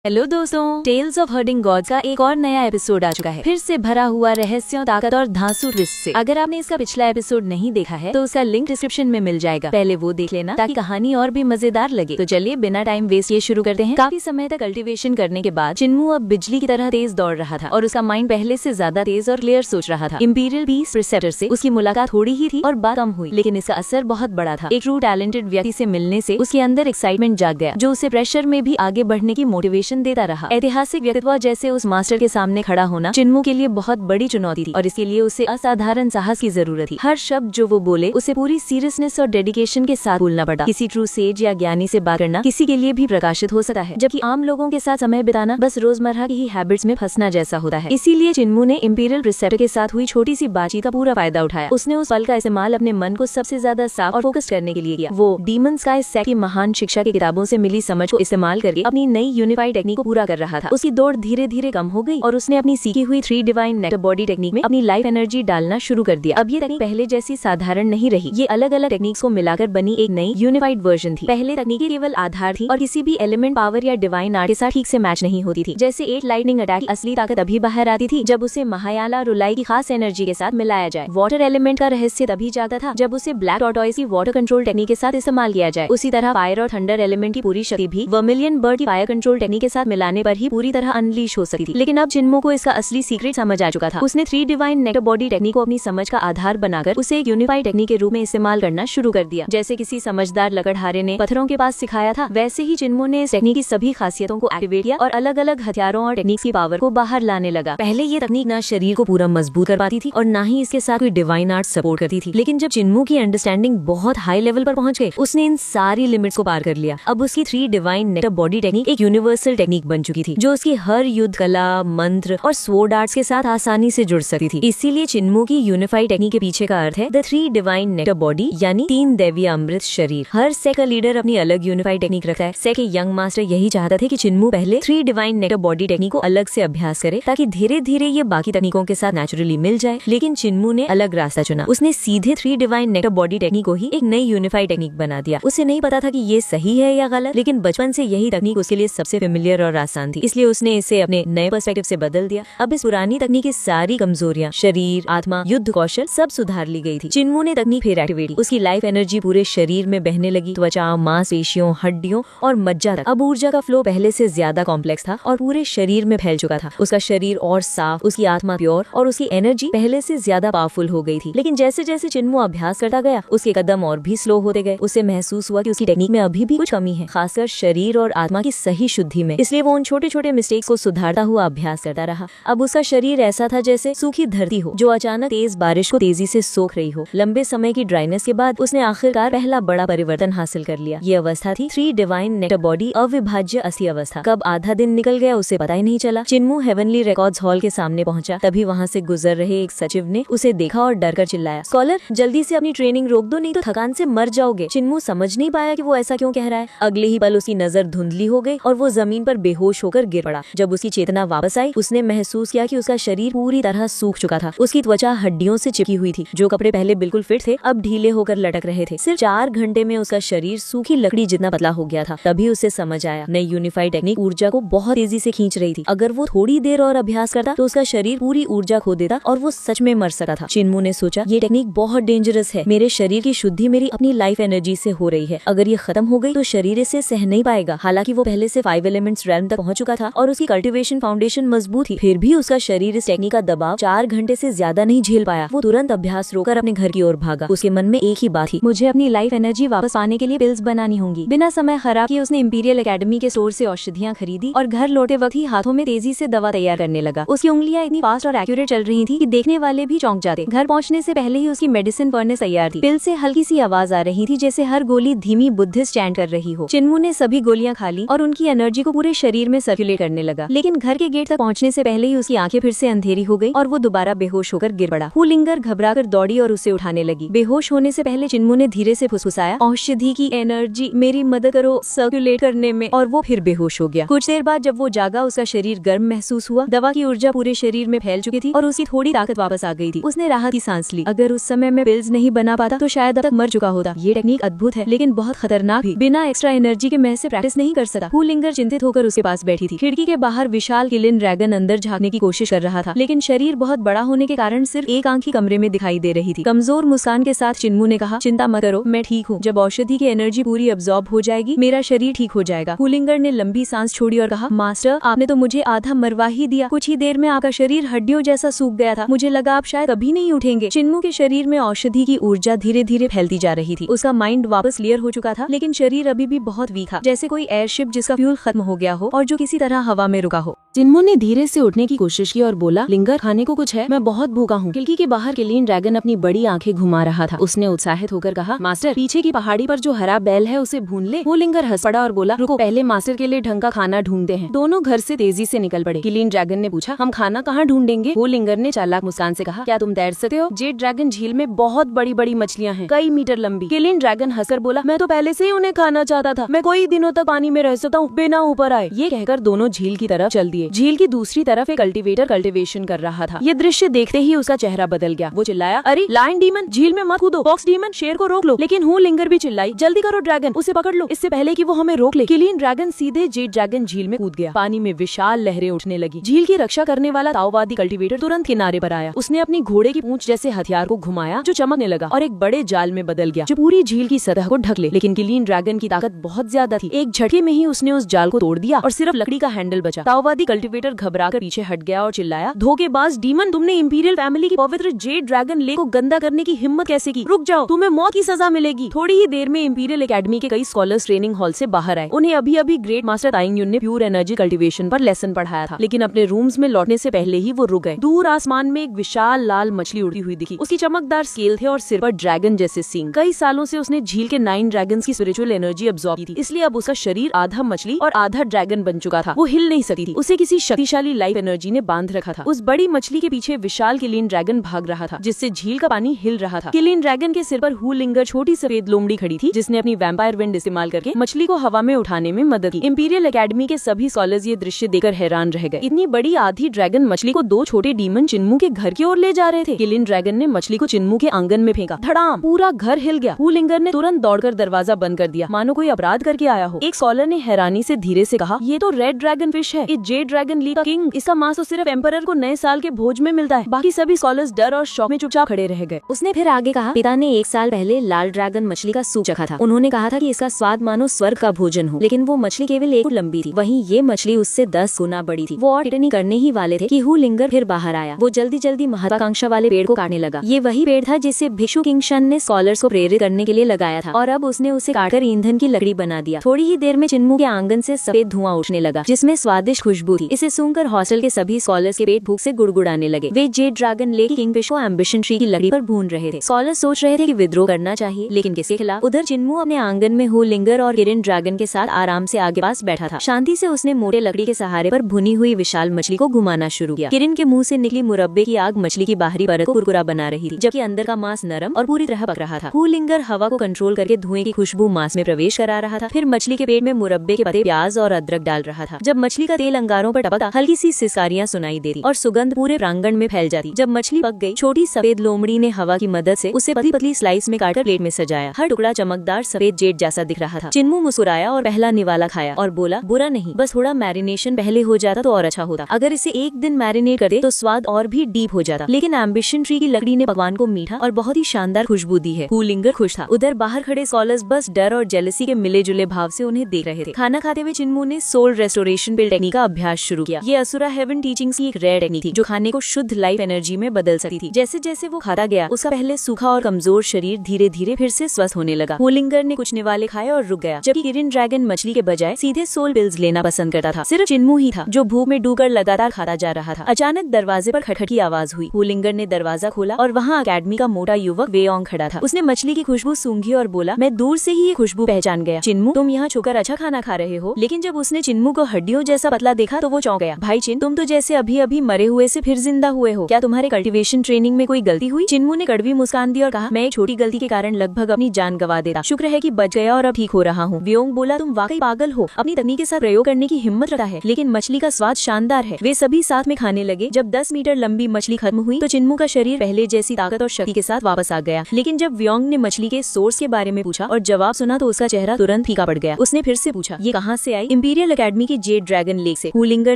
Hello दोस्तों, tales of herding God's का एक और नया एपिसोड आ चुका है, फिर से भरा हुआ रहस्यों, ताकत और धांसू ट्विस्ट से। अगर आपने इसका पिछला एपिसोड नहीं देखा है तो उसका लिंक डिस्क्रिप्शन में मिल जाएगा, पहले वो देख लेना ताकि कहानी और भी मजेदार लगे। तो चलिए बिना टाइम वेस्ट ये शुरू करते हैं। काफी समय तक कल्टीवेशन करने के बाद चिन्मू अब बिजली की तरह तेज दौड़ रहा था और उसका माइंड पहले से ज्यादा तेज और क्लियर सोच रहा था। इंपीरियल पीस रिसेप्टर से उसकी मुलाकात थोड़ी ही थी और बात कम हुई, लेकिन इसका असर बहुत बड़ा था। एक ट्रू टैलेंटेड व्यक्ति से मिलने से उसके अंदर एक्साइटमेंट जाग गया, जो उसे प्रेशर में भी आगे बढ़ने की मोटिवेशन देता रहा। ऐतिहासिक व्यक्तित्व जैसे उस मास्टर के सामने खड़ा होना चिन्मू के लिए बहुत बड़ी चुनौती थी और इसके लिए उसे असाधारण साहस की जरूरत थी। हर शब्द जो वो बोले उसे पूरी सीरियसनेस और डेडिकेशन के साथ बोलना पड़ा। किसी ट्रू सेज या ज्ञानी से बात करना किसी के लिए भी प्रकाशित हो सकता है, जबकि आम लोगों के साथ समय बिताना बस रोजमर्रा की ही हैबिट्स में फंसना जैसा होता है। इसीलिए चिन्मू ने इंपीरियल रिसेप्टर के साथ हुई छोटी सी बातचीत का पूरा फायदा उठाया। उसने उस पल का इस्तेमाल अपने मन को सबसे ज्यादा साफ और फोकस करने के लिए किया। वो डीमन स्काई सेट की महान शिक्षा की किताबों से मिली समझ को इस्तेमाल करके अपनी नई यूनिफाइड टेक्निक को पूरा कर रहा था। उसकी दौड़ धीरे धीरे कम हो गई और उसने अपनी सीखी हुई 3 डिवाइन नेक्टर बॉडी टेक्निक में अपनी लाइफ एनर्जी डालना शुरू कर दिया। अब ये टेक्निक पहले जैसी साधारण नहीं रही, ये अलग अलग टेक्निक्स को मिलाकर बनी एक नई यूनिफाइड वर्जन थी। पहले तकनीकी केवल आधार थी और किसी भी एलिमेंट पावर या डिवाइन आर्ट के साथ ठीक से मैच नहीं होती थी। जैसे 8 लाइटनिंग अटैक की असली ताकत तभी बाहर आती थी जब उसे महायाला रुलाई की खास एनर्जी के साथ मिलाया जाए। वाटर एलिमेंट का रहस्य तभी जाता था जब उसे ब्लैक टॉर्टोइस की वाटर कंट्रोल टेक्निक के साथ इस्तेमाल किया जाए। उसी तरह फायर और थंडर एलिमेंट की पूरी शक्ति भी वर्मिलियन बर्ड की फायर कंट्रोल टेक्निक के साथ मिलाने पर ही पूरी तरह अनलीश हो सकती थी। लेकिन अब चिन्मू को इसका असली सीक्रेट समझ आ चुका था। उसने 3 डिवाइन नेक्टर बॉडी टेक्निक को अपनी समझ का आधार बनाकर उसे एक यूनिफाइड टेक्निक के रूप में इस्तेमाल करना शुरू कर दिया। जैसे किसी समझदार लकड़हारे ने पत्थरों के पास सिखाया था, वैसे ही चिन्मू ने इस टेक्निक की सभी खासियतों को एक्टिवेट किया और अलग अलग हथियारों और टेक्निक्स की पावर को बाहर लाने लगा। पहले ये तकनीक न शरीर को पूरा मजबूत कर पाती थी और न ही इसके साथ कोई डिवाइन आर्ट सपोर्ट करती थी, लेकिन जब चिन्मू की अंडरस्टैंडिंग बहुत हाई लेवल पर पहुंच गई, उसने इन सारी लिमिट्स को पार कर लिया। अब उसकी 3 डिवाइन नेक्टर बॉडी टेक्निक एक यूनिवर्सल टेक्निक बन चुकी थी, जो उसकी हर युद्ध कला, मंत्र और स्वॉर्ड आर्ट्स के साथ आसानी से जुड़ सकती थी। इसीलिए चिन्मू की यूनिफाइड टेक्निक के पीछे का अर्थ है द 3 डिवाइन नेक्टर बॉडी, यानी 3 दैवीय अमृत शरीर। हर सेक का लीडर अपनी अलग यूनिफाइड टेक्निक रखता है। सेक के यंग मास्टर यही चाहता थे कि चिन्मू पहले 3 डिवाइन नेक्टर बॉडी टेक्निक को अलग से अभ्यास करे, ताकि धीरे धीरे ये बाकी तकनीकों के साथ नेचुरली मिल जाए। लेकिन चिन्मू ने अलग रास्ता चुना। उसने सीधे 3 डिवाइन नेक्टर बॉडी टेक्निक को ही एक नई यूनिफाइड टेक्निक बना दिया। उसे नहीं पता था कि ये सही है या गलत, लेकिन बचपन से यही तकनीक उसके लिए सबसे फेमिलियर और आसान थी, इसलिए उसने इसे अपने नए पर्सपेक्टिव से बदल दिया। अब इस पुरानी तकनीक की सारी कमजोरियां, शरीर, आत्मा, युद्ध कौशल सब सुधार ली गई थी। चिन्मू ने तकनीक फिर एक्टिवेट की। उसकी लाइफ एनर्जी पूरे शरीर में बहने लगी। त्वचा, मांसपेशियों, हड्डियों और मज्जा तक अब ऊर्जा का फ्लो पहले से ज्यादा कॉम्प्लेक्स था और पूरे शरीर में फैल चुका था। उसका शरीर और साफ, उसकी आत्मा प्योर और उसकी एनर्जी पहले से ज्यादा पावरफुल हो गई थी। लेकिन जैसे जैसे चिन्मू अभ्यास करता गया, उसके कदम और भी स्लो होते गए। उसे महसूस हुआ कि उसकी टेक्निक में अभी भी कुछ कमी है, खासकर शरीर और आत्मा की सही शुद्धि में। इसलिए वो उन छोटे छोटे मिस्टेक्स को सुधारता हुआ अभ्यास करता रहा। अब उसका शरीर ऐसा था जैसे सूखी धरती हो जो अचानक तेज बारिश को तेजी से सोख रही हो। लंबे समय की ड्राइनेस के बाद उसने आखिरकार पहला बड़ा परिवर्तन हासिल कर लिया। ये अवस्था थी 3 डिवाइन नेक्टर बॉडी अविभाज्य असली अवस्था। कब आधा दिन निकल गया उसे पता ही नहीं चला। चिन्मू हेवनली रिकॉर्ड्स हॉल के सामने पहुंचा, तभी वहां से गुजर रहे एक सचिव ने उसे देखा और डर कर चिल्लाया, स्कॉलर जल्दी से अपनी ट्रेनिंग रोक दो, नहीं तो थकान से मर जाओगे। चिन्मू समझ नहीं पाया कि वो ऐसा क्यों कह रहा है। अगले ही पल उसकी नजर धुंधली हो गई और वो जमीन पर बेहोश होकर गिर पड़ा। जब उसकी चेतना वापस आई, उसने महसूस किया कि उसका शरीर पूरी तरह सूख चुका था। उसकी त्वचा हड्डियों से चिपकी हुई थी। जो कपड़े पहले बिल्कुल फिट थे अब ढीले होकर लटक रहे थे। सिर्फ 4 घंटे में उसका शरीर सूखी लकड़ी जितना पतला हो गया था। तभी उसे समझ आया, नई यूनिफाइड टेक्निक ऊर्जा को बहुत तेजी से खींच रही थी। अगर वो थोड़ी देर और अभ्यास करता तो उसका शरीर पूरी ऊर्जा खो देता और वो सच में मर सकता था। चिन्मू ने सोचा, ये टेक्निक बहुत डेंजरस है। मेरे शरीर की शुद्धि मेरी अपनी लाइफ एनर्जी से हो रही है। अगर ये खत्म हो गई तो शरीर इसे सह नहीं पाएगा। हालांकि वो पहले से 5 एलिमेंट्स रेल्म तक पहुंच चुका था और उसकी कल्टीवेशन फाउंडेशन मजबूत थी, फिर भी उसका शरीर इस टेक्निक का दबाव 4 घंटे से ज्यादा नहीं झेल पाया। वो तुरंत अभ्यास रोकर अपने घर की ओर भागा। उसके मन में एक ही बात थी, मुझे अपनी लाइफ एनर्जी वापस पाने के लिए पिल्स बनानी होंगी। बिना समय खराब किए उसने इंपीरियल एकेडमी के स्टोर से औषधियां खरीदी और घर लौटे वक्त ही हाथों में तेजी से दवा तैयार करने लगा। उसकी उंगलियां इतनी फास्ट और एक्यूरेट चल रही थी कि देखने वाले भी चौंक जाते। घर पहुंचने से पहले ही उसकी मेडिसिन फर्नेस तैयार थी। पिल से हल्की सी आवाज आ रही थी, जैसे हर गोली धीमी बुद्धिस्ट चैंट कर रही हो। चिन्मू ने सभी गोलियां खा ली और उनकी एनर्जी को पूरे शरीर में सर्कुलेट करने लगा। लेकिन घर के गेट तक पहुंचने से पहले ही उसकी आंखें फिर से अंधेरी हो गई और वो दोबारा बेहोश होकर गिर पड़ा। हुलिंगर घबराकर दौड़ी और उसे उठाने लगी। बेहोश होने से पहले चिन्मू ने धीरे से फुसफुसाया, औषधि की एनर्जी, मेरी मदद करो सर्कुलेट करने में, और वो फिर बेहोश हो गया। कुछ देर बाद जब वो जागा, उसका शरीर गर्म महसूस हुआ। दवा की ऊर्जा पूरे शरीर में फैल चुकी थी और उसकी थोड़ी ताकत वापस आ गई थी। उसने राहत की सांस ली। अगर उस समय में पिल्स नहीं बना पाता तो शायद अब तक मर चुका होता। ये टेक्निक अद्भुत है लेकिन बहुत खतरनाक भी। बिना एक्स्ट्रा एनर्जी के मैं इसे प्रैक्टिस नहीं कर सकता। हुलिंगर चिंतित होकर होकर उसके पास बैठी थी। खिड़की के बाहर विशाल किलिन ड्रैगन अंदर झांकने की कोशिश कर रहा था, लेकिन शरीर बहुत बड़ा होने के कारण सिर्फ एक आंख ही कमरे में दिखाई दे रही थी। कमजोर मुस्कान के साथ चिन्मू ने कहा, चिंता मत करो, मैं ठीक हूँ। जब औषधि की एनर्जी पूरी अब्सॉर्ब हो जाएगी मेरा शरीर ठीक हो जाएगा। हुलिंगर ने लंबी सांस छोड़ी और कहा, मास्टर आपने तो मुझे आधा मरवा ही दिया। कुछ ही देर में आपका शरीर हड्डियों जैसा सूख गया था। मुझे लगा आप शायद अभी नहीं उठेंगे। चिन्मू के शरीर में औषधि की ऊर्जा धीरे धीरे फैलती जा रही थी। उसका माइंड वापस क्लियर हो चुका था, लेकिन शरीर अभी भी बहुत वीक था, जैसे कोई एयरशिप जिसका फ्यूल खत्म हो गया हो और जो किसी तरह हवा में रुका हो। चिन्मू ने धीरे से उठने की कोशिश की और बोला, लिंगर खाने को कुछ है? मैं बहुत भूखा हूँ। खिड़की के बाहर किलिन ड्रैगन अपनी बड़ी आंखें घुमा रहा था। उसने उत्साहित होकर कहा, मास्टर पीछे की पहाड़ी पर जो हरा बैल है उसे भून ले। वो लिंगर हंस पड़ा और बोला, रुको, पहले मास्टर के लिए ढंग का खाना ढूंढते हैं। दोनों घर से तेजी से निकल पड़े। किलिन ड्रैगन ने पूछा, हम खाना कहाँ ढूंढेंगे? वो लिंगर ने चालाक मुस्कान से कहा, क्या तुम तैर सकते हो? जेड ड्रैगन झील में बहुत बड़ी बड़ी मछलियाँ हैं, कई मीटर लंबी। किलिन ड्रैगन हंसकर बोला, मैं तो पहले से ही उन्हें खाना चाहता था। मैं कोई दिनों तक पानी में रह सकता हूँ बिना ऊपर आए। ये कहकर दोनों झील की तरफ चल दिए। झील की दूसरी तरफ एक कल्टीवेटर कल्टीवेशन कर रहा था। ये दृश्य देखते ही उसका चेहरा बदल गया। वो चिल्लाया, अरे लायन डीमन, झील में मत कूदो। फॉक्स डीमन, शेर को रोक लो। लेकिन हूँ लिंगर भी चिल्लाई, जल्दी करो ड्रैगन, उसे पकड़ लो इससे पहले कि वो हमें रोक ले। किलिन ड्रैगन सीधे जेड ड्रैगन झील में कूद गया। पानी में विशाल लहरें उठने लगी। झील की रक्षा करने वाला ताओवादी कल्टीवेटर तुरंत किनारे पर आया। उसने अपनी घोड़े की पूंछ जैसे हथियार को घुमाया जो चमकने लगा और एक बड़े जाल में बदल गया जो पूरी झील की सतह को ढक ले। लेकिन किलिन ड्रैगन की ताकत बहुत ज्यादा थी। एक झटके में ही उसने उस जाल को तोड़ दिया और सिर्फ लकड़ी का हैंडल बचा। ताओवादी कल्टीवेटर घबराकर पीछे हट गया और चिल्लाया, धोखेबाज डीमन, तुमने इंपीरियल फैमिली की पवित्र जेड ड्रैगन लेक को गंदा करने की हिम्मत कैसे की? रुक जाओ, तुम्हें मौत की सजा मिलेगी। थोड़ी ही देर में इंपीरियल एकेडमी के कई स्कॉलर्स ट्रेनिंग हॉल से बाहर आए। उन्हें अभी अभी ग्रेट मास्टर ताइंग युन ने प्योर एनर्जी कल्टीवेशन पर लेसन पढ़ाया था, लेकिन अपने रूम्स में लौटने से पहले ही वो रुक गए। दूर आसमान में एक विशाल लाल मछली उड़ती हुई दिखी। उसकी चमकदार स्केल थे और सिर पर ड्रैगन जैसे सींग। कई सालों से उसने झील के 9 ड्रैगन्स की स्पिरिचुअल एनर्जी अब्सॉर्ब की थी, इसलिए अब उसका शरीर आधा मछली और आधा ड्रैगन बन चुका था। वो हिल नहीं सकती थी, उसे किसी शक्तिशाली लाइफ एनर्जी ने बांध रखा था। उस बड़ी मछली के पीछे विशाल किलिन ड्रैगन भाग रहा था, जिससे झील का पानी हिल रहा था। किलिन ड्रैगन के सिर पर हू लिंगर छोटी सफेद लोमड़ी खड़ी थी, जिसने अपनी वैम्पायर विंड इस्तेमाल करके मछली को हवा में उठाने में मदद की। इंपीरियल एकेडमी के सभी स्कॉलर्स ये दृश्य देखकर हैरान रह गए। इतनी बड़ी आधी ड्रैगन मछली को 2 छोटे डीमन चिन्मू के घर की ओर ले जा रहे थे। किलिन ड्रैगन ने मछली को चिन्मू के आंगन में फेंका। धड़ाम, पूरा घर हिल गया। हू लिंगर ने तुरंत दौड़कर दरवाजा बंद कर दिया, मानो कोई अपराध करके आया हो। एक स्कॉलर ने हैरानी से धीरे से कहा, ये तो रेड ड्रैगन फिश है, ये जेड ड्रैगन लीग का किंग। इसका मांस तो सिर्फ एम्परर को नए साल के भोज में मिलता है। बाकी सभी स्कॉलर्स डर और शौक में चुपचाप खड़े रह गए। उसने फिर आगे कहा, पिता ने 1 साल पहले लाल ड्रैगन मछली का सूप चखा था। उन्होंने कहा था कि इसका स्वाद मानो स्वर्ग का भोजन हो, लेकिन वो मछली केवल 1 फुट लंबी थी, वहीं ये मछली उससे 10 गुना बड़ी थी। वो और टिटनी करने ही वाले थे कि हू लिंगर फिर बाहर आया। वो जल्दी जल्दी महत्वाकांक्षा वाले पेड़ को काटने लगा। ये वही पेड़ था जिसे भिक्षु किंग शन ने स्कॉलर्स को प्रेरित करने के लिए लगाया था, और अब उसने उसे काटकर ईंधन की लकड़ी बना दिया। थोड़ी ही देर में चिन्मू के आंगन से सफेद धुआं उठने लगा, जिसमें स्वादिष्ट खुशबू थी। इसे सुनकर हॉस्टल के सभी स्कॉलर्स के पेट भूख से गुड़गुड़ाने लगे। वे जेड ड्रैगन लेक की किंगफिश को एम्बिशन ट्री की लकड़ी पर भून रहे थे। स्कॉलर्स सोच रहे थे कि विद्रोह करना चाहिए, लेकिन किसके खिलाफ? उधर चिन्मू अपने आंगन में हू लिंगर और किरिन ड्रैगन के साथ आराम से आगे पास बैठा था। शांति से उसने मोटे लकड़ी के सहारे पर भुनी हुई विशाल मछली को घुमाना शुरू किया। किरिन के मुंह से निकली मुरब्बे की आग मछली की बाहरी परत को कुरकुरा बना रही थी, जबकि अंदर का मांस नरम और पूरी तरह पक रहा था। हू लिंगर हवा को कंट्रोल करके धुएं की खुशबू मांस में प्रवेश करा रहा था। फिर मछली के पेट में मुरब्बे के पत्ते, प्याज और अदरक डाल रहा था। जब मछली का तेल अंगारों पर टपकता, हल्की सी सिसकारियां सुनाई देती और सुगंध पूरे प्रांगण में फैल जाती। जब मछली पक गई, छोटी सफेद लोमड़ी ने हवा की मदद से उसे पतली पतली स्लाइस में काटकर प्लेट में सजाया। हर टुकड़ा चमकदार सफेद जेड जैसा दिख रहा था। चिन्मू मुस्कुराया और पहला निवाला खाया और बोला, बुरा नहीं, बस थोड़ा मैरिनेशन पहले हो जाता तो और अच्छा होता। अगर इसे 1 दिन मैरिनेट करते तो स्वाद और भी डीप हो जाता। लेकिन एम्बिशन ट्री की लकड़ी ने पकवान को मीठा और बहुत ही शानदार खुशबू दी है। हू लिंगर खुश था। उधर बाहर खड़े स्कॉलर्स बस डर और जेलसी के मिले जुले भाव से उन्हें देख रहे थे। खाना खाते हुए चिन्मू ने सोल रेस्टोरेशन पिल टेक्निक का अभ्यास शुरू किया। ये असुरा हेवन टीचिंग्स की एक रेयर टेक्निक थी, जो खाने को शुद्ध लाइफ एनर्जी में बदल सकती थी। जैसे जैसे वो खाता गया, उसका पहले सूखा और कमजोर शरीर धीरे धीरे फिर से स्वस्थ होने लगा। हू लिंगर ने कुछ निवाले खाए और रुक गया, जबकि किरिन ड्रैगन मछली के बजाय सीधे सोल पिल्स लेना पसंद करता था। सिर्फ चिन्मू ही था जो भूख में डूबकर लगातार खाता जा रहा था। अचानक दरवाजे पर खटखट की आवाज हुई। हू लिंगर ने दरवाजा खोला और वहाँ अकेडमी का मोटा युवक वेओंग खड़ा था। उसने मछली की खुशबू सूंघी और बोला, मैं दूर से ही ये खुशबू पहचान गया। चिन्मू, तुम यहाँ छुपकर अच्छा खाना खा रहे हो। लेकिन जब उसने चिन्मू को हड्डियों जैसा पतला देखा तो वो चौंक गया। भाई चिन, तुम तो जैसे अभी अभी मरे हुए से फिर जिंदा हुए हो। क्या तुम्हारे कल्टीवेशन ट्रेनिंग में कोई गलती हुई? चिन्मू ने कड़वी मुस्कान दी और कहा, मैं एक छोटी गलती के कारण लगभग अपनी जान गवा देता। शुक्र है कि बच गया और अब ठीक हो रहा हूँ। वेओंग बोला, तुम वाकई पागल हो। अपनी तकनीक के साथ प्रयोग करने की हिम्मत रखता है, लेकिन मछली का स्वाद शानदार है। वे सभी साथ में खाने लगे। जब 10 मीटर लंबी मछली खत्म हुई तो चिन्मू का शरीर पहले जैसी ताकत और शक्ति के साथ वापस आ गया। लेकिन जब वेओंग ने मछली के सोर्स के बारे में पूछा और जवाब सुना तो उसका चेहरा तुरंत फीका पड़ गया। उसने फिर से पूछा, ये कहाँ से आई? इंपीरियल एकेडमी के जेड ड्रैगन लेक से हुलिंगर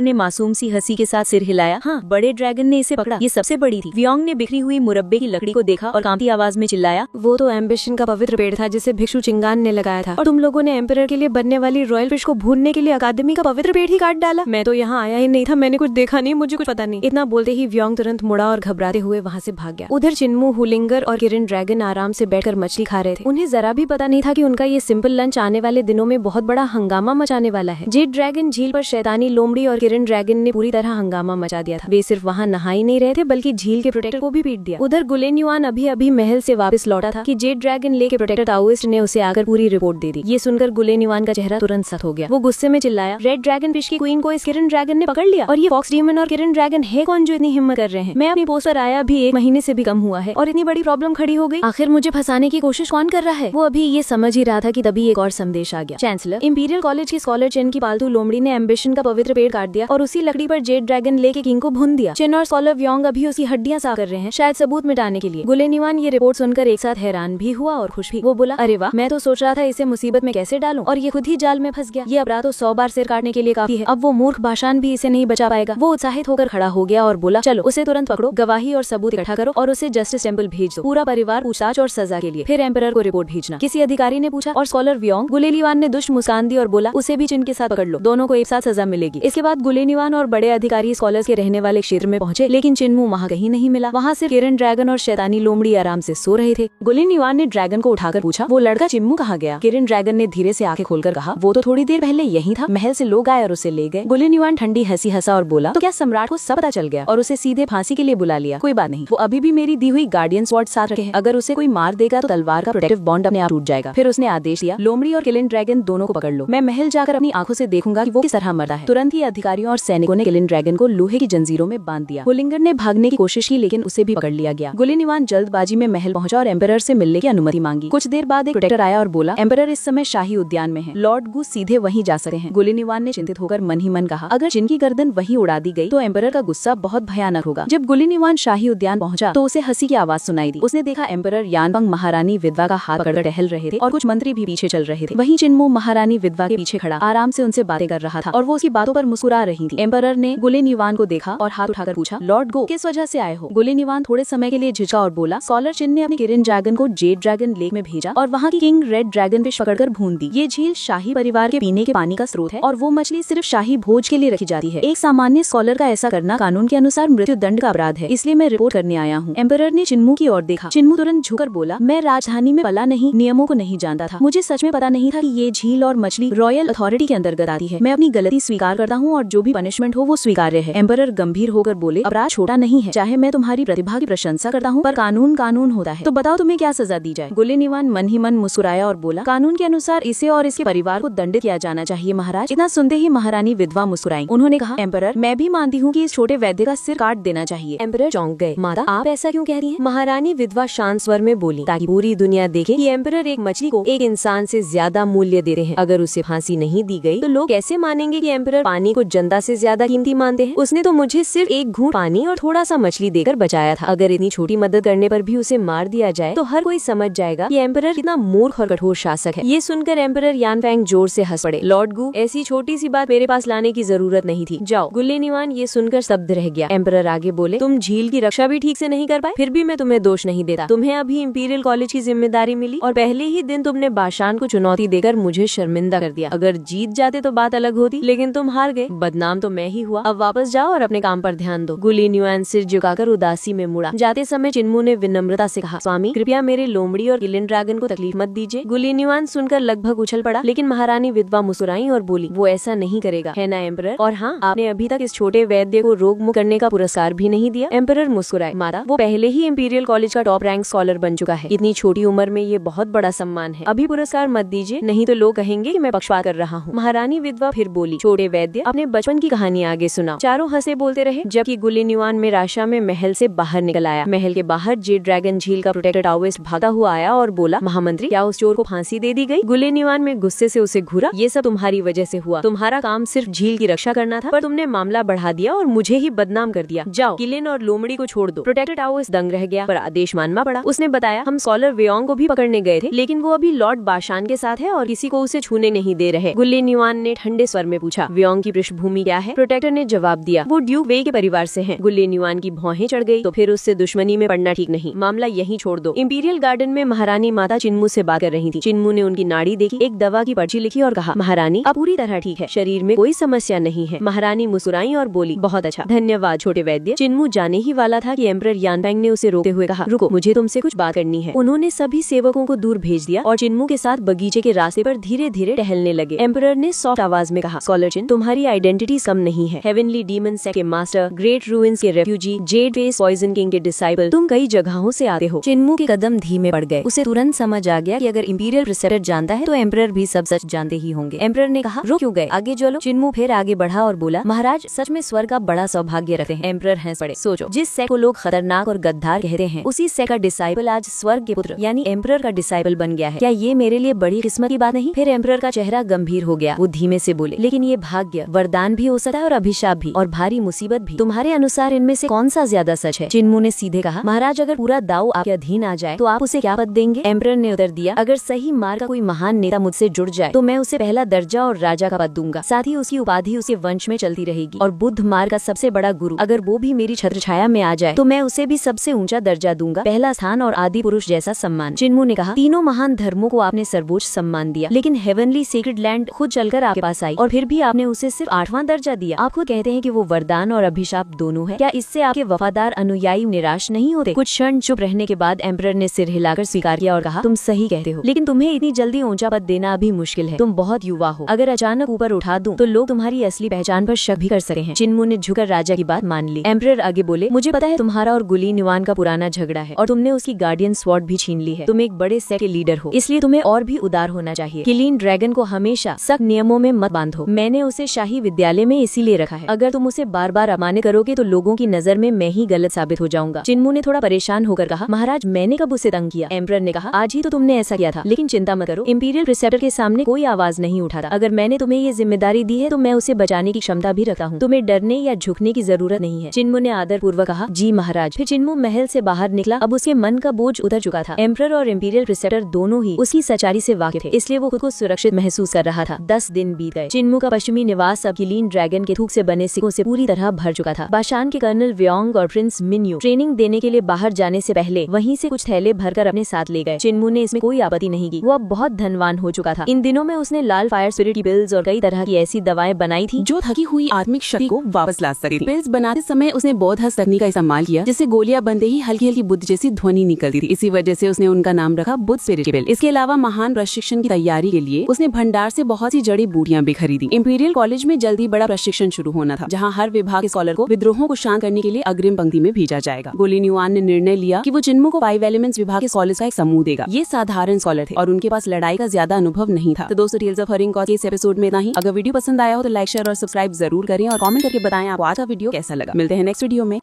ने मासूम सी हंसी के साथ सिर हिलाया। हाँ, बड़े ड्रैगन ने इसे पकड़ा, ये सबसे बड़ी थी। व्योंग ने बिखरी हुई मुरब्बे की लकड़ी को देखा और कांपती आवाज में चिल्लाया, वो तो एम्बिशन का पवित्र पेड़ था जिसे भिक्षु चिंगान ने लगाया था, और तुम लोगों ने एम्परर के लिए बनने वाली रॉयल फिश को भूनने के लिए अकादमी का पवित्र पेड़ ही काट डाला। मैं तो यहाँ आया ही नहीं था, मैंने कुछ देखा नहीं, मुझे कुछ पता नहीं। इतना बोलते ही व्योंग तुरंत मुड़ा और घबराते हुए वहाँ से भाग गया। उधर चिन्मू, हुलिंगर और किरण ड्रैगन आराम से बैठकर मछली खा रहे थे। उन्हें जरा भी पता नहीं था कि उनका ये सिंपल लंच आने वाले दिनों में बहुत बड़ा हंगामा मचाने वाला है। जेड ड्रैगन झील पर शैतानी लोमड़ी और किरण ड्रैगन ने पूरी तरह हंगामा मचा दिया था। वे सिर्फ वहाँ नहा ही नहीं रहे थे बल्कि झील के प्रोटेक्टर को भी पीट दिया। उधर गुलेन युआन अभी अभी महल से वापस लौटा था कि जेड ड्रैगन लेक के प्रोटेक्टर ताओइस्ट ने उसे आकर पूरी रिपोर्ट दे दी। ये सुनकर गुलेन युआन का चेहरा तुरंत सख्त हो गया। वो गुस्से में चिल्लाया, रेड ड्रैगन फिश की क्वीन को इस किरण ड्रैगन ने पकड़ लिया, और ये फॉक्स डीमन और किरण ड्रैगन है कौन जो इतनी हिम्मत कर रहे हैं? मैं अपनी पोस्ट पर आया भी 1 महीने से भी कम हुआ है और इतनी बड़ी प्रॉब्लम खड़ी हो गई। आखिर मुझे फंसाने की कोशिश कौन कर रहा है? वो अभी ये समझ ही रहा था कि तभी एक और संदेश आ गया। चांसलर, इंपीरियल कॉलेज की स्कॉलर चेन की पालतू लोमड़ी ने एम्बिशन का पवित्र पेड़ काट दिया और उसी लकड़ी पर जेड ड्रैगन लेक के किंग को भून दिया। चेन और स्कॉलर व्योंग अभी उसकी हड्डियां साफ कर रहे हैं, शायद सबूत मिटाने के लिए। गुलेन युआन ये रिपोर्ट सुनकर एक साथ हैरान भी हुआ और खुश भी। वो बोला, अरे वाह, मैं तो सोच रहा था इसे मुसीबत में कैसे डालूं, और ये खुद ही जाल में फंस गया। ये अपराध तो 100 बार सिर काटने के लिए काफी है, अब वो मूर्ख बाशान भी इसे नहीं बचा पाएगा। वो उत्साहित होकर खड़ा हो गया और बोला, चलो उसे तुरंत पकड़ो, गवाही और सबूत इकट्ठा करो और उसे जस्टिस टेम्पल भेज दो। पूरा परिवार पूछताछ और सजा के लिए, फिर एम्परर को रिपोर्ट भेजना। किसी अधिकारी ने पूछा और स्कॉलर व्योंग। गुलेन युआन ने दुष्ट मुस्कान दी और बोला, उसे भी चिन के साथ पकड़ लो, दोनों को एक साथ सजा मिलेगी। इसके बाद गुलेन युआन और बड़े अधिकारी स्कॉलर्स के रहने वाले क्षेत्र में पहुंचे, लेकिन चिन्मू वहाँ कहीं नहीं मिला। वहाँ सिर्फ किरण ड्रैगन और शैतानी लोमड़ी आराम से सो रहे थे। गुलेन युआन ने ड्रैगन को उठाकर पूछा, वो लड़का चिन्मू कहाँ गया? किरण ड्रैगन ने धीरे से आंखें खोलकर कहा, वो तो थोड़ी देर पहले यही था, महल से लोग आए और उसे ले गए। गुलेन युआन ठंडी हंसी हंसा और बोला, तो क्या सम्राट को सब पता चल गया और उसे सीधे फांसी के लिए बुला लिया? कोई बात नहीं, वो अभी भी मेरी दी हुई गार्डियन स्वॉर्ड साथ रखे हैं। अगर उसे कोई मार देगा तो तलवार का प्रोटेक्टिव बॉन्ड अपने आप टूट जाएगा। फिर उसने आदेश दिया, लोमड़ी और किरण ड्रैगन दोनों को पकड़ लो, मैं महल जाकर अपनी आंखों से देखूंगा कि वो किस तरह मरता है। तुरंत ही अधिकारियों और सैनिकों ने किरण ड्रैगन को लोहे की जंजीरों में बांध दिया। हुलिंगर ने भागने की कोशिश की, लेकिन उसे भी पकड़ लिया गया। गुलेन युआन जल्दबाजी में महल पहुंचा और एम्परर से मिलने की अनुमति मांगी। कुछ देर बाद एक प्रोटेक्टर आया और बोला, एम्परर इस समय शाही उद्यान में है, लॉर्ड गू सीधे वहीं जा सकते हैं। गुलेन युआन ने चिंतित होकर मन ही मन कहा, अगर जिनकी गर्दन वहीं उड़ा दी गई तो एम्परर का गुस्सा बहुत भयानक होगा। जब गुलेन युआन शाही उद्यान पहुंचा तो उसे हंसी की आवाज सुनाई दी। उसने देखा एम्परर यानबंग महारानी विधवा का हाथ पकड़कर टहल रहे थे और कुछ मंत्री भी पीछे चल रहे थे। वहीं चिन्मू महारानी विधवा के पीछे खड़ा आराम से उनसे बातें कर रहा था और वो उसकी बातों पर मुस्कुरा रही थी। एम्परर ने गुलेन युआन को देखा और हाथ उठाकर पूछा, लॉर्ड गो, किस वजह से आए हो? गुलेन युआन थोड़े समय के लिए झिझका और बोला, स्कॉलर चिन ने अपनी किरण ड्रैगन को जेड ड्रैगन लेक में भेजा और वहाँ की किंग रेड ड्रैगन फिश पकड़कर भून दी। ये झील शाही परिवार के पीने के पानी का स्रोत है और वो मछली सिर्फ शाही भोज के लिए रखी जाती है। एक सामान्य स्कॉलर का ऐसा करना कानून के अनुसार मृत्यु दंड का अपराध है, इसलिए मैं रिपोर्ट करने आया हूँ। एम्परर ने चिन्मू की ओर देखा। चिन्मू तुरंत झुककर बोला, मैं राजधानी में पला नहीं, नियमों को नहीं जानता था, मुझे सच में पता नहीं था कि ये झील और मछली रॉयल अथॉरिटी के अंतर्गत आती है। मैं अपनी गलती स्वीकार करता हूँ और जो भी पनिशमेंट हो वो स्वीकार्य है। एम्परर गंभीर होकर बोले, अपराध छोटा नहीं है, चाहे मैं तुम्हारी प्रतिभा की प्रशंसा करता हूँ, पर कानून कानून होता है, तो बताओ तुम्हें क्या सजा दी जाए? गुलेन युआन मन ही मन मुस्कुराया और बोला, कानून के अनुसार इसे और इसके परिवार को दंडित किया जाना चाहिए महाराज। इतना सुनते ही महारानी विधवा मुस्कुराई। उन्होंने कहा, एम्परर, मैं भी मानती हूँ कि इस छोटे वैद्य का सिर काट देना चाहिए। एम्परर चौंक गए। माता, आप ऐसा क्यों कह रही हैं? महारानी विधवा शांत स्वर में बोली, ताकि पूरी दुनिया देखे कि एम्परर एक मछली को एक इंसान से ज्यादा मूल्य दे रहे हैं। अगर उसे फांसी नहीं दी गई तो लोग कैसे मानेंगे कि एम्परर पानी को जनता से ज्यादा कीमती मानते हैं? उसने तो मुझे सिर्फ एक घूंट पानी और थोड़ा सा मछली देकर बचाया था। अगर इतनी छोटी मदद करने पर भी उसे मार दिया जाए तो हर कोई समझ जाएगा कि एम्परर कितना मूर्ख और कठोर शासक है। ये सुनकर एम्परर यानफैंग जोर से हंस पड़े। लॉर्ड गू, ऐसी छोटी सी बात मेरे पास लाने की जरूरत नहीं थी, जाओ। गुलेन युआन ये सुनकर स्तब्ध रह गया। एम्परर आगे बोले, तुम झील की रक्षा भी ठीक से नहीं कर पाए, फिर भी मैं तुम्हें दोष नहीं देता। तुम्हें अभी इंपीरियल कॉलेज की जिम्मेदारी मिली और पहले ही दिन तुमने बाशान को चुनौती देकर मुझे शर्मिंदा कर दिया। अगर जीत जाते तो बात अलग होती, लेकिन तुम हार गए, बदनाम तो मैं ही हुआ। अब वापस जाओ और अपने काम पर ध्यान दो। गुलेन युआन सिर झुकाकर उदासी में मुड़ा। जाते समय चिन्मू ने विनम्रता से कहा, स्वामी, कृपया मेरे लोमड़ी और किरण ड्रैगन को तकलीफ मत दीजिए। गुलेन युआन सुनकर लगभग उछल पड़ा, लेकिन महारानी विधवा मुस्कुराई और बोली, वो ऐसा नहीं करेगा, है ना एम्परर? और हाँ, आपने अभी तक इस छोटे वैद्य को रोग मुक्त करने का पुरस्कार भी नहीं दिया। एम्परर मुस्कुराए। माता, वो पहले ही इंपीरियल कॉलेज का टॉप रैंक स्कॉलर बन चुका है, इतनी छोटी उम्र में ये बहुत बड़ा सम्मान है। अभी पुरस्कार मत दीजिए, नहीं तो लोग कहेंगे कि मैं पक्षपात कर रहा हूँ। महारानी विधवा फिर बोली, छोटे वैद्य, अपने बचपन की कहानी आगे सुनाओ। चारों हंसे बोलते रहे, जबकि गुलेन युआन में राशा में महल से बाहर निकल आया। महल के बाहर जेड ड्रैगन झील का प्रोटेक्टर ताओइस्ट भागता हुआ आया और बोला, महामंत्री, क्या उस चोर को फांसी दे दी गई? गुलेन युआन में गुस्से से उसे घूरा, ये सब तुम्हारी वजह से हुआ। तुम्हारा काम सिर्फ झील की रक्षा करना था, पर तुमने मामला बढ़ा दिया और मुझे ही बदनाम कर दिया। जाओ, किलेन और लोमड़ी को छोड़ दो। प्रोटेक्टर ताओइस्ट दंग रह गया, पर आदेश मानना पड़ा। उसने बताया, हम स्कॉलर व्योंग को भी पकड़ने गए थे, लेकिन वो अभी लॉर्ड बाशान के साथ है और किसी को उसे छूने नहीं दे रहे। गुलेन न्यूआन ने ठंडे स्वर में पूछा, व्योंग की पृष्ठभूमि क्या है? प्रोटेक्टर ने जवाब दिया, वो ड्यूक वे के परिवार से हैं। गुल्ली न्यूआन की भौहें चढ़ गई। तो फिर उससे दुश्मनी में पड़ना ठीक नहीं, मामला यहीं छोड़ दो। इंपीरियल गार्डन में महारानी माता चिन्मू से बात कर रही थी। चिन्मू ने उनकी नाड़ी देखी, एक दवा की पर्ची लिखी और कहा, महारानी अब पूरी तरह ठीक है, शरीर में कोई समस्या नहीं है। महारानी मुस्कुराई और बोली, बहुत अच्छा, धन्यवाद छोटे वैद्य। चिन्मू जाने ही वाला था कि एम्परर यानबैंग ने उसे रोकते हुए कहा, रुको, मुझे तुमसे कुछ बात करनी है। उन्होंने सभी सेवकों को दूर भेज दिया और चिन्मू के साथ बगीचे के रास्ते पर धीरे धीरे टहलने लगे। एम्परर ने सॉफ्ट आवाज में कहा, स्कॉलर चिन, तुम्हारी आइडेंटिटी कम नहीं है। हेवनली डीमन सेक्ट के मास्टर, ग्रेट रूइंस के refugee, jade face poison king के डिसाइपल, तुम कई जगहों से आते हो। चिन्मू के कदम धीमे पड़ गए। उसे तुरंत समझ आ गया कि अगर इंपीरियल प्रिसेप्टर जानता है तो एम्परर भी सब सच जानते ही होंगे। एम्परर ने कहा, रुक क्यों गए, आगे चलो। चिन्मू फिर आगे बढ़ा और बोला, महाराज सच में स्वर्ग का बड़ा सौभाग्य रखते हैं। एम्परर हंस पड़े। सोचो, जिस सेक्ट को लोग खतरनाक और गद्दार कहते हैं, उसी सेक्ट का डिसाइपल आज स्वर्ग के पुत्र यानी एम्परर का डिसाइपल बन गया है। क्या ये मेरे लिए बड़ी किस्मत की बात नहीं? फिर एम्परर का चेहरा गंभीर हो गया। वो धीमे से बोले, लेकिन ये भाग्य वरदान भी हो सकता है और अभिशाप भी, और भारी मुसीबत भी। तुम्हारे अनुसार इनमें से कौन सा ज्यादा सच है? चिन्मू ने सीधे कहा, महाराज अगर पूरा दाव आपके अधीन आ जाए तो आप उसे क्या पद देंगे? एम्परर ने उत्तर दिया, अगर सही मार्ग का कोई महान नेता मुझसे जुड़ जाए तो मैं उसे पहला दर्जा और राजा का पद दूंगा। साथ ही उसकी उपाधि उसके वंश में चलती रहेगी। और बुद्ध मार्ग का सबसे बड़ा गुरु अगर वो भी मेरी छत्र छाया में आ जाए तो मैं उसे भी सबसे ऊंचा दर्जा दूंगा, पहला स्थान और आदि पुरुष जैसा सम्मान। चिन्मू ने कहा, तीनों महान धर्मों को आपने सर्वोच्च सम्मान दिया, लेकिन हेवनली सेक्रेड लैंड खुद चलकर आपके पास आई और फिर भी आपने उसे सिर्फ 8वां दर्जा दिया। आप खुद कहते हैं कि वो वरदान और अभिशाप दोनों है। क्या इससे आपके वफादार अनुयायी निराश नहीं होते? कुछ क्षण चुप रहने के बाद एम्परर ने सिर हिलाकर स्वीकार किया और कहा, तुम सही कहते हो, लेकिन तुम्हें इतनी जल्दी ऊंचा पद देना अभी मुश्किल है। तुम बहुत युवा हो, अगर अचानक ऊपर उठा दूं तो लोग तुम्हारी असली पहचान पर शक भी कर सकते हैं। चिन्मू ने झुककर राजा की बात मान ली। एम्परर आगे बोले, मुझे पता है तुम्हारा और गुली न्यूआन का पुराना झगड़ा है और तुमने उसकी गार्डियन स्वॉर्ड भी छीन ली है। तुम एक बड़े सेक्ट के लीडर हो, इसलिए तुम्हें और भी उदार होना चाहिए। किलीन ड्रैगन को हमेशा सख्त नियमों में मत बांधो। मैंने उसे शाही विद्यालय में इसीलिए रखा है। अगर तुम उसे बार बार अपमानित करोगे तो लोगों की नजर में मैं ही गलत साबित हो जाऊंगा। चिन्मू ने थोड़ा परेशान होकर कहा, महाराज मैंने कब उसे तंग किया? एम्परर ने कहा, आज ही तो तुमने ऐसा किया था, लेकिन चिंता मत करो, इंपीरियल प्रिसेप्टर के सामने कोई आवाज नहीं उठाता। अगर मैंने तुम्हें ये जिम्मेदारी दी है तो मैं उसे बचाने की क्षमता भी रखता हूँ। तुम्हें डरने या झुकने की जरूरत नहीं है। चिन्मू ने आदर पूर्वक कहा, जी महाराज। फिर चिन्मू महल से बाहर निकला। अब उसके मन का बोझ उतर चुका था। एम्परर और इंपीरियल प्रिसेप्टर दोनों ही उसकी सच्चाई से वाकिफ थे, इसलिए वो खुद को सुरक्षित महसूस कर रहा था। 10 दिन बीत गए। चिन्मू का पश्चिमी निवास अब किलीन ड्रैगन के थूक से बने सिक्कों से पूरी तरह भर चुका था। बाशान के कर्नल व्योंग और प्रिंस मिन्यू ट्रेनिंग देने के लिए बाहर जाने से पहले वहीं से कुछ थैले भरकर अपने साथ ले गए। चिन्मू ने इसमें कोई आपत्ति नहीं की। वो अब बहुत धनवान हो चुका था। इन दिनों में उसने लाल फायर स्पिरिट की पिल्स और कई तरह की ऐसी दवाएं बनाई थी जो थकी हुई आत्मिक शक्ति को वापस ला सकती थी। पिल्स बनाते समय उसने बौद्ध हस्त तकनीक का इस्तेमाल किया, जिससे गोलियां बनते ही हल्की हल्की बुद्ध जैसी ध्वनि निकलती थी। इसी वजह से उसने उनका नाम रखा बुद्ध स्पिरिट पिल। इसके अलावा महान प्रशिक्षण की तैयारी के लिए उसने भंडार से बहुत सी जड़ी बूटियां भी खरीदी। इंपीरियल कॉलेज में जल्दी बड़ा प्रशिक्षण शुरू होना था, जहाँ हर विभाग के स्कॉलर को विद्रोहों को शांत करने के लिए अग्रिम पंक्ति में भेजा जाएगा। गुली न्यूआन ने निर्णय लिया कि वो चिन्मू को 5 एलिमेंट्स विभाग के स्कॉलर्स का एक समूह देगा। ये साधारण स्कॉलर थे और उनके पास लड़ाई का ज्यादा अनुभव नहीं था। तो दोस्तों, टेल्स ऑफ हरिंग गॉड के इस एपिसोड में इतना ही। अगर वीडियो पसंद आया हो तो लाइक, शेयर और सब्सक्राइब जरूर करें और कमेंट करके बताएं आपको आज का वीडियो कैसा लगा। मिलते हैं नेक्स्ट वीडियो में।